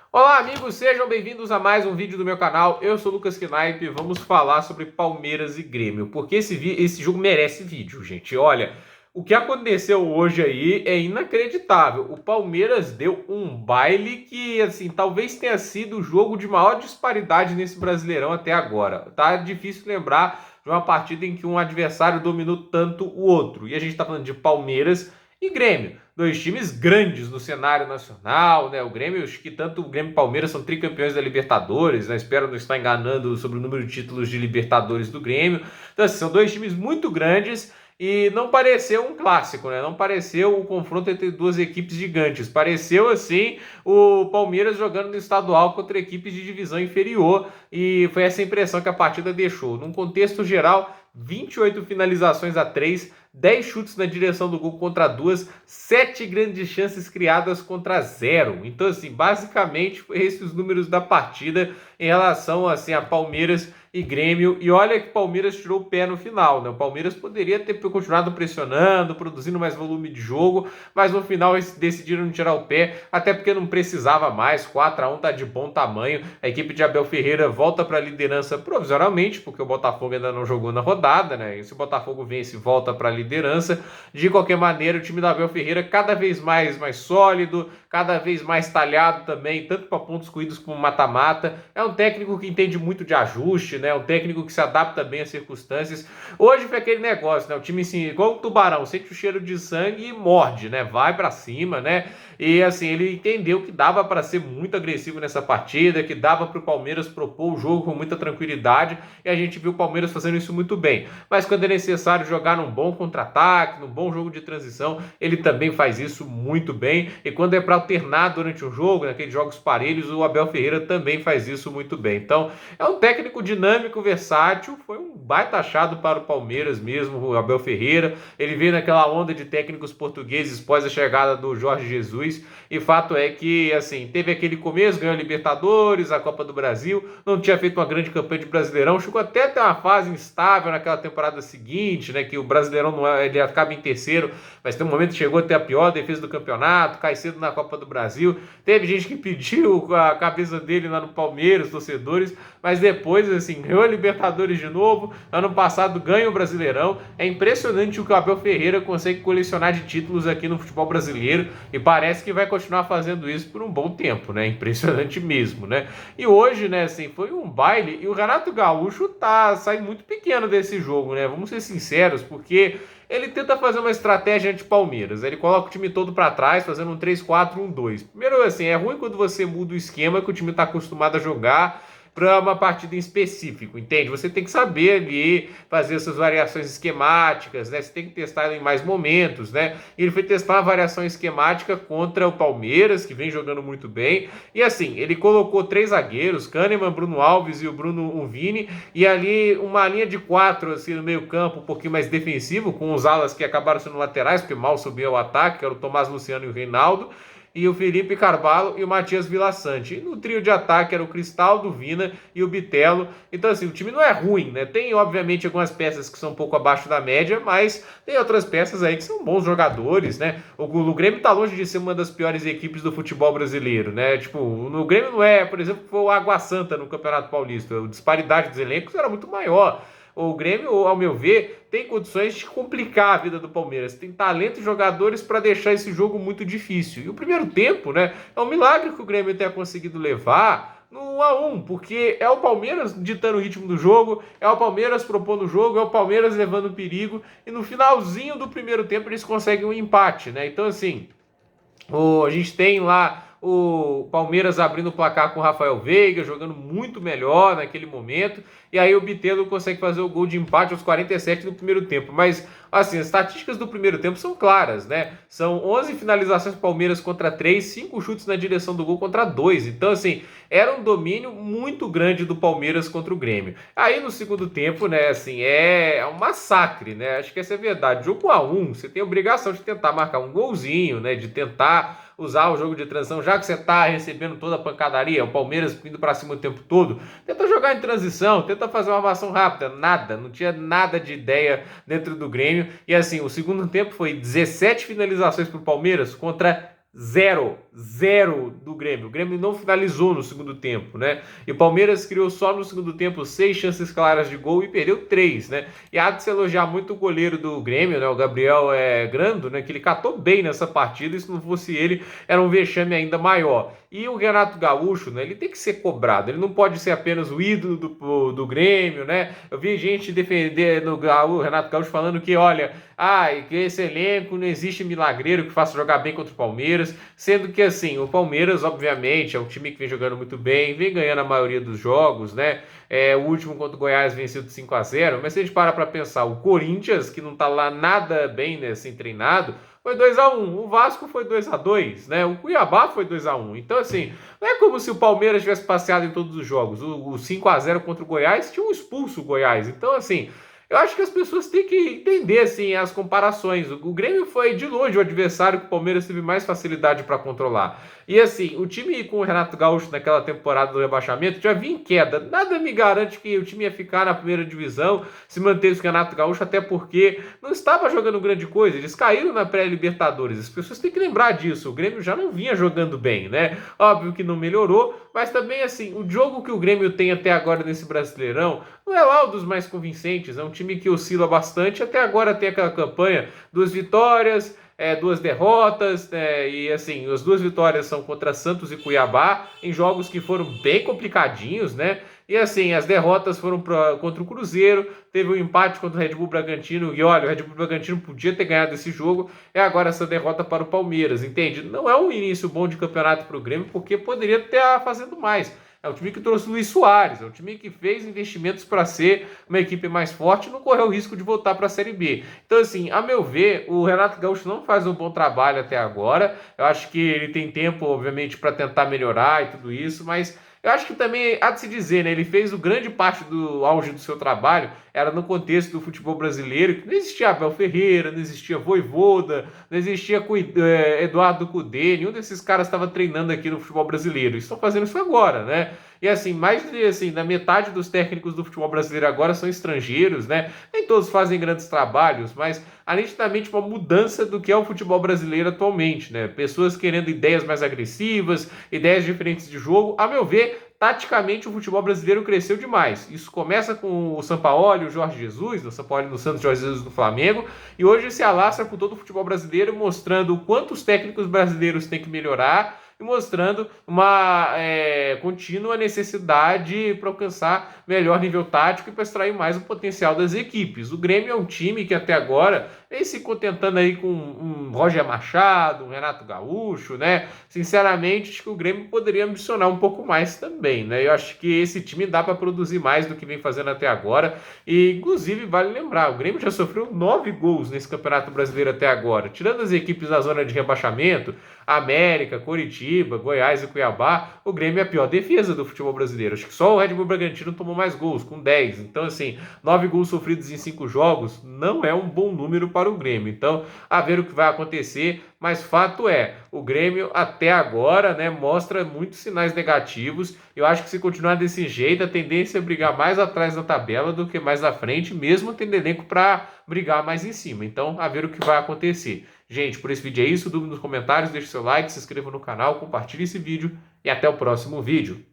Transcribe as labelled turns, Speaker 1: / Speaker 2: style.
Speaker 1: Olá, amigos, sejam bem-vindos a mais um vídeo do meu canal. Eu sou o Lucas Knaip e vamos falar sobre Palmeiras e Grêmio, porque esse jogo merece vídeo, gente. Olha, o que aconteceu hoje aí é inacreditável. O Palmeiras deu um baile que, assim, talvez tenha sido o jogo de maior disparidade nesse Brasileirão até agora. Tá difícil lembrar de uma partida em que um adversário dominou tanto o outro. E a gente tá falando de Palmeiras e Grêmio. Dois times grandes no cenário nacional, né? O Grêmio, acho que tanto o Grêmio e o Palmeiras são tricampeões da Libertadores, né? Espero não estar enganando sobre o número de títulos de Libertadores do Grêmio. Então, assim, são dois times muito grandes e não pareceu um clássico, né? Não pareceu o confronto entre duas equipes gigantes. Pareceu, assim, o Palmeiras jogando no estadual contra equipes de divisão inferior e foi essa impressão que a partida deixou. Num contexto geral, 28 finalizações a 3, 10 chutes na direção do gol contra 2, 7 grandes chances criadas contra 0. Então, assim, basicamente, foi esses os números da partida em relação, assim, a Palmeiras e Grêmio. E olha que o Palmeiras tirou o pé no final, né? O Palmeiras poderia ter continuado pressionando, produzindo mais volume de jogo, mas no final eles decidiram tirar o pé, até porque não precisava mais. 4-1 tá de bom tamanho. A equipe de Abel Ferreira volta para a liderança provisoriamente, porque o Botafogo ainda não jogou na rodada, né? E se o Botafogo vence, volta para a liderança. De qualquer maneira, o time do Abel Ferreira cada vez mais sólido, cada vez mais talhado também, tanto para pontos corridos como mata-mata. É um técnico que entende muito de ajuste, né? Um técnico que se adapta bem às circunstâncias. Hoje foi aquele negócio, né? O time, assim, igual o tubarão, sente o cheiro de sangue e morde, né? Vai para cima, né? E assim, ele entendeu que dava para ser muito agressivo nessa partida, que dava para o Palmeiras propor o jogo com muita tranquilidade, e a gente viu o Palmeiras fazendo isso muito bem. Mas quando é necessário jogar num bom contra-ataque, num bom jogo de transição, ele também faz isso muito bem. E quando é para alternar durante o jogo, naqueles jogos parelhos, o Abel Ferreira também faz isso muito bem. Então, é um técnico dinâmico, versátil, foi um baita achado para o Palmeiras mesmo, o Abel Ferreira. Ele veio naquela onda de técnicos portugueses pós a chegada do Jorge Jesus, e fato é que, assim, teve aquele começo, ganhou a Libertadores, a Copa do Brasil, não tinha feito uma grande campanha de Brasileirão, chegou até a ter uma fase instável naquela temporada seguinte, né, que o Brasileirão não é, ele acaba em terceiro, mas tem um momento que chegou a ter a pior defesa do campeonato, cai cedo na Copa do Brasil, teve gente que pediu a cabeça dele lá no Palmeiras, torcedores, mas depois, assim, ganhou a Libertadores de novo, ano passado ganha o Brasileirão. É impressionante o que o Abel Ferreira consegue colecionar de títulos aqui no futebol brasileiro, e parece que vai continuar fazendo isso por um bom tempo, né? Impressionante mesmo, né? E hoje, né, assim, foi um baile, e o Renato Gaúcho sai muito pequeno desse jogo, né? Vamos ser sinceros, porque ele tenta fazer uma estratégia anti-Palmeiras. Ele coloca o time todo para trás, fazendo um 3-4-1-2. Primeiro, assim, é ruim quando você muda o esquema que o time está acostumado a jogar para uma partida em específico, entende? Você tem que saber ali fazer essas variações esquemáticas, né? Você tem que testar em mais momentos, né? E ele foi testar uma variação esquemática contra o Palmeiras, que vem jogando muito bem. E assim, ele colocou 3 zagueiros, Kahneman, Bruno Alves e o Bruno Vini, e ali uma linha de 4 assim, no meio campo, um pouquinho mais defensivo, com os alas que acabaram sendo laterais, porque mal subiu ao ataque, que era o Tomás Luciano e o Reinaldo, e o Felipe Carvalho e o Matias Villaçante. E no trio de ataque era o Cristaldo, Vina e o Bitelo. Então, assim, o time não é ruim, né? Tem, obviamente, algumas peças que são um pouco abaixo da média, mas tem outras peças aí que são bons jogadores, né? O Grêmio tá longe de ser uma das piores equipes do futebol brasileiro, né? Tipo, no Grêmio não é, por exemplo, foi o Água Santa no Campeonato Paulista. A disparidade dos elencos era muito maior. O Grêmio, ao meu ver, tem condições de complicar a vida do Palmeiras. Tem talento e jogadores para deixar esse jogo muito difícil. E o primeiro tempo, né, é um milagre que o Grêmio tenha conseguido levar no 1-1, porque é o Palmeiras ditando o ritmo do jogo, é o Palmeiras propondo o jogo, é o Palmeiras levando perigo, e no finalzinho do primeiro tempo eles conseguem um empate, né? Então, assim, a gente tem lá o Palmeiras abrindo o placar com o Rafael Veiga, jogando muito melhor naquele momento, e aí o Bitelo consegue fazer o gol de empate aos 47 do primeiro tempo. Mas, assim, as estatísticas do primeiro tempo são claras, né? São 11 finalizações do Palmeiras contra 3, 5 chutes na direção do gol contra 2. Então, assim, era um domínio muito grande do Palmeiras contra o Grêmio. Aí, no segundo tempo, né, assim, é um massacre, né? Acho que essa é a verdade. Jogo 1-1, você tem a obrigação de tentar marcar um golzinho, né? De tentar usar o jogo de transição, já que você está recebendo toda a pancadaria, o Palmeiras indo para cima o tempo todo, tenta jogar em transição, tenta fazer uma armação rápida. Nada, não tinha nada de ideia dentro do Grêmio. E assim, o segundo tempo foi 17 finalizações para o Palmeiras contra Zero do Grêmio. O Grêmio não finalizou no segundo tempo, né? E o Palmeiras criou só no segundo tempo 6 chances claras de gol e perdeu 3, né? E há de se elogiar muito o goleiro do Grêmio, né? O Gabriel Grando, né? Que ele catou bem nessa partida, e se não fosse ele, era um vexame ainda maior. E o Renato Gaúcho, né? Ele tem que ser cobrado, ele não pode ser apenas o ídolo do Grêmio, né? Eu vi gente defender o Renato Gaúcho falando que, olha, que esse elenco não existe milagreiro que faça jogar bem contra o Palmeiras, sendo que, assim, o Palmeiras, obviamente, é um time que vem jogando muito bem, vem ganhando a maioria dos jogos, né? O último contra o Goiás venceu de 5-0, mas se a gente para pensar, o Corinthians, que não tá lá nada bem, né, assim, treinado, foi 2-1, o Vasco foi 2-2, né? O Cuiabá foi 2-1. Então, assim, não é como se o Palmeiras tivesse passeado em todos os jogos. O 5-0 contra o Goiás tinha um expulso o Goiás. Então, assim, eu acho que as pessoas têm que entender assim as comparações. O Grêmio foi de longe o adversário que o Palmeiras teve mais facilidade para controlar. E assim, o time com o Renato Gaúcho naquela temporada do rebaixamento já vinha em queda. Nada me garante que o time ia ficar na primeira divisão se mantesse o Renato Gaúcho, até porque não estava jogando grande coisa. Eles caíram na pré-Libertadores. As pessoas têm que lembrar disso. O Grêmio já não vinha jogando bem, né? Óbvio que não melhorou, mas também assim, o jogo que o Grêmio tem até agora nesse Brasileirão não é lá um dos mais convincentes. É um time que oscila bastante. Até agora tem aquela campanha, 2 vitórias, 2 derrotas, e assim, as 2 vitórias são contra Santos e Cuiabá, em jogos que foram bem complicadinhos, né? E assim, as derrotas foram contra o Cruzeiro, teve um empate contra o Red Bull Bragantino, e olha, o Red Bull Bragantino podia ter ganhado esse jogo, agora essa derrota para o Palmeiras, entende? Não é um início bom de campeonato para o Grêmio, porque poderia estar fazendo mais. É um time que trouxe Luiz Soares, é um time que fez investimentos para ser uma equipe mais forte e não correu o risco de voltar para a Série B. Então, assim, a meu ver, o Renato Gaúcho não faz um bom trabalho até agora. Eu acho que ele tem tempo, obviamente, para tentar melhorar e tudo isso, mas eu acho que também há de se dizer, né? Ele fez o grande parte do auge do seu trabalho, era no contexto do futebol brasileiro, que não existia Abel Ferreira, não existia Vojvoda, não existia Eduardo Cudê, nenhum desses caras estava treinando aqui no futebol brasileiro. Estão fazendo isso agora, né? E assim, mais de assim, da metade dos técnicos do futebol brasileiro agora são estrangeiros, né? Nem todos fazem grandes trabalhos, mas há nitidamente uma mudança do que é o futebol brasileiro atualmente, né? Pessoas querendo ideias mais agressivas, ideias diferentes de jogo. A meu ver, taticamente o futebol brasileiro cresceu demais. Isso começa com o Sampaoli, o Jorge Jesus, o Sampaoli no Santos, o Jorge Jesus no Flamengo, e hoje se alastra por todo o futebol brasileiro, mostrando o quanto os técnicos brasileiros têm que melhorar e mostrando uma contínua necessidade para alcançar melhor nível tático e para extrair mais o potencial das equipes. O Grêmio é um time que até agora vem se contentando aí com um Roger Machado, um Renato Gaúcho, né? Sinceramente, acho que o Grêmio poderia ambicionar um pouco mais também, né? Eu acho que esse time dá para produzir mais do que vem fazendo até agora e, inclusive, vale lembrar, o Grêmio já sofreu 9 gols nesse Campeonato Brasileiro até agora. Tirando as equipes da zona de rebaixamento, América, Coritiba, Goiás e Cuiabá, o Grêmio é a pior defesa do futebol brasileiro. Acho que só o Red Bull Bragantino tomou mais gols, com 10. Então, assim, 9 gols sofridos em 5 jogos não é um bom número para o Grêmio. Então, a ver o que vai acontecer, mas fato é, o Grêmio até agora, né, mostra muitos sinais negativos. Eu acho que se continuar desse jeito, a tendência é brigar mais atrás da tabela do que mais à frente, mesmo tendo elenco para brigar mais em cima. Então, a ver o que vai acontecer. Gente, por esse vídeo é isso. Dúvida nos comentários, deixe seu like, se inscreva no canal, compartilhe esse vídeo e até o próximo vídeo.